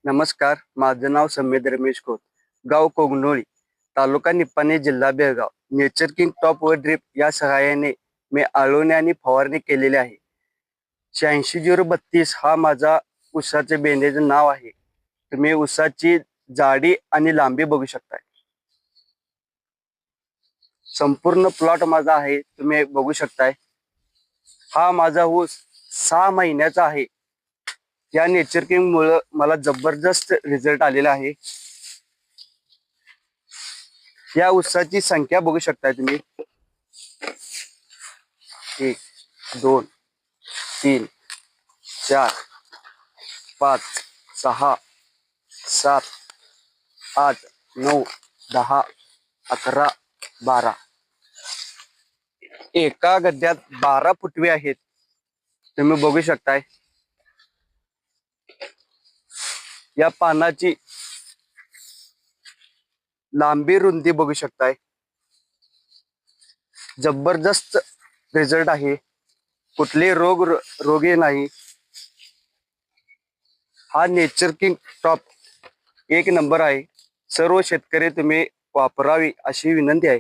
नमस्कार, माझं नाव समेद रमेश खोत, गाव कोगनोळी, तालुका निपाणी, जिल्हा बेळगाव. नेचर किंग टॉप व ड्रिप या सहाय्याने मी आळवणी आणि फवारणी केलेली आहे. 86-032 हा माझा ऊसाचे बेंड्याचं नाव आहे. तुम्ही ऊसाची जाडी आणि लांबी बघू शकताय. संपूर्ण प्लॉट माझा आहे, तुम्ही बघू शकताय. हा माझा ऊस 6 महिन्याचा आहे. या नेचर किंग मुळे मला जबरदस्त रिझल्ट आलेला आहे. या ऊसाची संख्या बघू शकताय तुम्ही. 1 2 3 4 5 6 7 8 9 10 11 12. एका गड्ड्यात 12 फुटवे आहेत, तुम्ही बघू शकताय. या पानाची लांबी रुंदी बघू शकताय. जबरदस्त रिझल्ट आहे. कुठले रोगी नाही. हा नेचर किंग टॉप एक नंबर आहे. सर्व शेतकरी तुम्ही वापरावी अशी विनंती आहे.